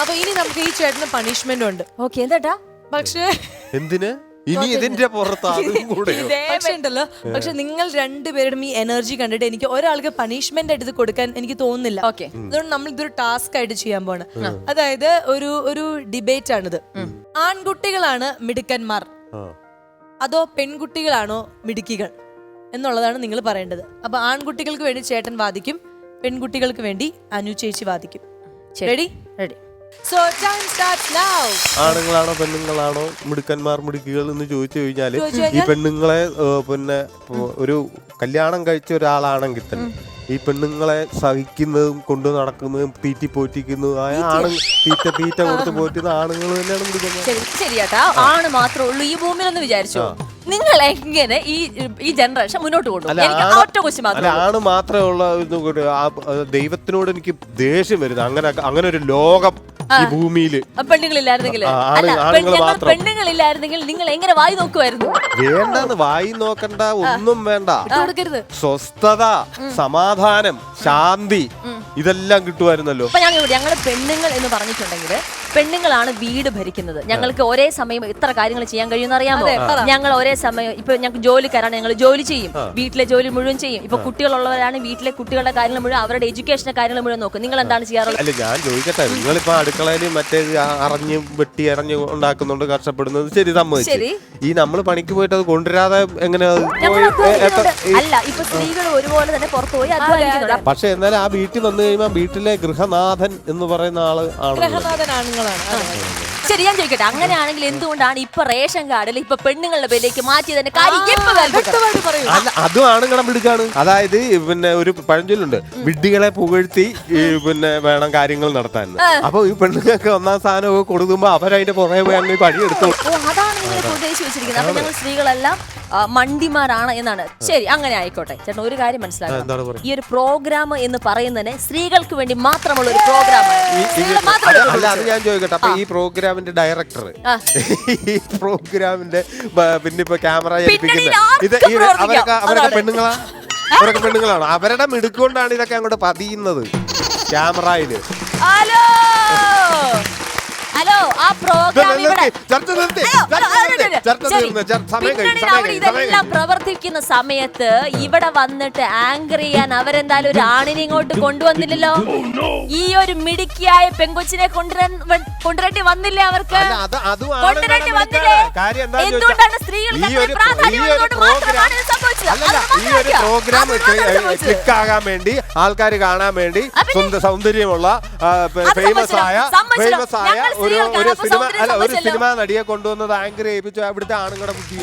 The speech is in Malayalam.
അപ്പൊ ഇനി നമുക്ക് ഈ ചേട്ടന് പണിഷ്മെന്റ് ഉണ്ട്. ഓക്കെ എന്താ? പക്ഷേ എന്തിന് ഇനി ഇതിന്റെ പുറത്ത് അതും കൂടെ? പക്ഷേ ഉണ്ടല്ലോ, പക്ഷെ നിങ്ങൾ രണ്ടുപേരുടെയും ഈ എനർജി കണ്ടിട്ട് എനിക്ക് ഒരാൾക്ക് പണിഷ്മെന്റ് ആയിട്ട് ഇത് കൊടുക്കാൻ എനിക്ക് തോന്നുന്നില്ല. ഓക്കെ, അതുകൊണ്ട് നമ്മൾ ഇതൊരു ടാസ്ക് ആയിട്ട് ചെയ്യാൻ പോണ്. അതായത് ഒരു ഡിബേറ്റ് ആണിത്. ആൺകുട്ടികളാണ് മിടുക്കന്മാർ അതോ പെൺകുട്ടികളാണോ മിടുക്കികൾ എന്നുള്ളതാണ് നിങ്ങൾ പറയേണ്ടത്. അപ്പൊ ആൺകുട്ടികൾക്ക് വേണ്ടി ചേട്ടൻ വാദിക്കും, പെൺകുട്ടികൾക്ക് വേണ്ടി അനു ചേച്ചി വാദിക്കും. Ready? Ready. So time starts now. ആണുങ്ങളാണോ പെണ്ണുങ്ങളാണോ മിടുക്കന്മാർ മിടുക്കികൾ എന്ന് ചോദിച്ചു കഴിഞ്ഞാല് ഈ പെണ്ണുങ്ങളെ പിന്നെ ഒരു കല്യാണം കഴിച്ച ഒരാളാണെങ്കിൽ തന്നെ ഈ പെണ്ണുങ്ങളെ സഹിക്കുന്നതും കൊണ്ടു നടക്കുന്നതും തീറ്റി പോറ്റിക്കുന്നതും തീറ്റ കൊടുത്ത് പോറ്റുന്ന ആണുങ്ങൾ തന്നെയാണ് മിടുക്കന്മാർ. ശരിയാട്ടാ, ആണ് മാത്രമേ ഉള്ളൂ ഈ ഭൂമിയിലെന്ന് വിചാരിച്ചു. നിങ്ങൾ എങ്ങനെ ഈ ജനറേഷൻ മുന്നോട്ട് കൊണ്ടുപോകും? ആണ് മാത്രമേ ഉള്ള ദൈവത്തിനോട് എനിക്ക് ദേഷ്യം വരുന്നത്. അങ്ങനെ ഒരു ലോകം ഈ ഭൂമിയില് പെണ്ണുങ്ങളില്ലായിരുന്നെങ്കിൽ നിങ്ങൾ എങ്ങനെ വായി നോക്കുമായിരുന്നു? വേണ്ടെന്ന് വായി നോക്കണ്ട, ഒന്നും വേണ്ട. സ്വസ്ഥത, സമാധാനം, ശാന്തി ഇതെല്ലാം കിട്ടുമായിരുന്നല്ലോ. അപ്പൊ ഞങ്ങൾ പെണ്ണുങ്ങൾ എന്ന് പറഞ്ഞിട്ടുണ്ടെങ്കിൽ പെണ്ണുങ്ങളാണ് വീട് ഭരിക്കുന്നത്. ഞങ്ങൾക്ക് ഒരേ സമയം എത്ര കാര്യങ്ങൾ ചെയ്യാൻ കഴിയുമെന്ന് അറിയാമോ? ഞങ്ങൾ ഒരേ സമയം ഇപ്പൊ ഞങ്ങൾക്ക് ജോലിക്കാരാണ്, ഞങ്ങൾ ജോലി ചെയ്യും, വീട്ടിലെ ജോലി മുഴുവൻ ചെയ്യും. ഇപ്പൊ കുട്ടികളുള്ളവരാണ് വീട്ടിലെ കുട്ടികളുടെ കാര്യങ്ങൾ മുഴുവൻ, അവരുടെ എഡ്യൂക്കേഷന്റെ കാര്യങ്ങൾ മുഴുവൻ നോക്കും. നിങ്ങൾ എന്താണ് ചെയ്യാറുള്ളത്? അല്ല ഞാൻ ചോദിക്കട്ടെ, നിങ്ങളിപ്പോ അടുക്കളയിൽ മറ്റേ അറിഞ്ഞ് വെട്ടി അറിഞ്ഞ് ഉണ്ടാക്കുന്നുണ്ട്, കഷ്ടപ്പെടുന്നത് ശരി, സമ്മതിച്ചു. ഈ നമ്മൾ പണിക്ക് പോയിട്ട് അത് കൊണ്ടുവരാതെ എങ്ങനെ? അല്ല, ഇപ്പൊ സ്ത്രീകൾ ഒരുപോലെ തന്നെ പുറത്തു പോയി അധ്വാനിക്കുന്നുണ്ട്. പക്ഷെ എന്നാലും ആ വീട്ടിൽ വന്നു കഴിയുമ്പോൾ വീട്ടിലെ ഗൃഹനാഥൻ എന്ന് പറയുന്ന ആള് ആണുങ്ങളാണ്. ശരി, ഞാൻ ചോദിക്കട്ടെ, അങ്ങനെയാണെങ്കിൽ എന്തുകൊണ്ടാണ് ഇപ്പൊ റേഷൻ കാർഡിൽ ഇപ്പൊ പെണ്ണുങ്ങളുടെ പേരിലേക്ക് മാറ്റിയതിന്റെ കാര്യം? അല്ല, അതും ആണുങ്ങളെ മിടുക്കാണ്. അതായത് പിന്നെ ഒരു പഴഞ്ചൊല്ലുണ്ട്, വിഡ്ഢികളെ പുകഴ്ത്തി പിന്നെ വേണം കാര്യങ്ങൾ നടത്താൻ. അപ്പൊ ഈ പെണ്ണുങ്ങൾക്ക് ഒന്നാം സ്ഥാനമൊക്കെ കൊടുക്കുമ്പോ അവരതിന്റെ പുറകെ പോയി അങ്ങ് പണിയെടുത്തു. അതാണ് നിങ്ങൾ ഉദ്ദേശിച്ച് വെച്ചിരിക്കുന്നത്. അപ്പൊ ഞങ്ങൾ സ്ത്രീകളെല്ലാം മണ്ടിമാരാണ് എന്നാണ്. ശരി, അങ്ങനെ ആയിക്കോട്ടെ. ചേട്ടൻ ഒരു കാര്യം മനസ്സിലാക്കണം, ഈ ഒരു പ്രോഗ്രാം എന്ന് പറയുന്നതിന് സ്ത്രീകൾക്ക് വേണ്ടി മാത്രമുള്ള ഒരു പ്രോഗ്രാം. അല്ല, അത് ഞാൻ ചോദിക്കട്ടെ, അപ്പൊ ഈ പ്രോഗ്രാമിന്റെ ഡയറക്ടർ, ഈ പ്രോഗ്രാമിന്റെ പിന്നെ ഇപ്പൊ ക്യാമറ അവരൊക്കെ പെണ്ണുങ്ങളാണ്. അവരുടെ മിടുക്കൊണ്ടാണ് ഇതൊക്കെ അങ്ങോട്ട് പതിയുന്നത് ക്യാമറയില്. ഹലോ, ആ പ്രോഗ്രാം ഇതെല്ലാം പ്രവർത്തിക്കുന്ന സമയത്ത് ഇവിടെ വന്നിട്ട് ആങ്കർ ചെയ്യാൻ അവരെന്തായാലും ഒരു ആണിനെ ഇങ്ങോട്ട് കൊണ്ടുവന്നില്ലല്ലോ. ഈ ഒരു മിടുക്കിയായ പെങ്കൊച്ചിനെ കൊണ്ടുവരേണ്ടി വന്നില്ലേ അവർക്ക്? കൊണ്ടുവരേണ്ടി വന്നില്ലേ? എന്തുകൊണ്ടാണ് സ്ത്രീകൾക്ക് ഈ ഒരു പ്രോഗ്രാം ക്ലിക്ക് ആകാൻ വേണ്ടി, ആൾക്കാർ കാണാൻ വേണ്ടി, സൗന്ദര്യമുള്ള ഫേമസ് ആയ ഒരു സിനിമ നടിയെ കൊണ്ടുവന്നത് ആങ്കർ ചെയ്യിപ്പിച്ചു. അവിടുത്തെ ആണുങ്ങളുടെ ബുദ്ധി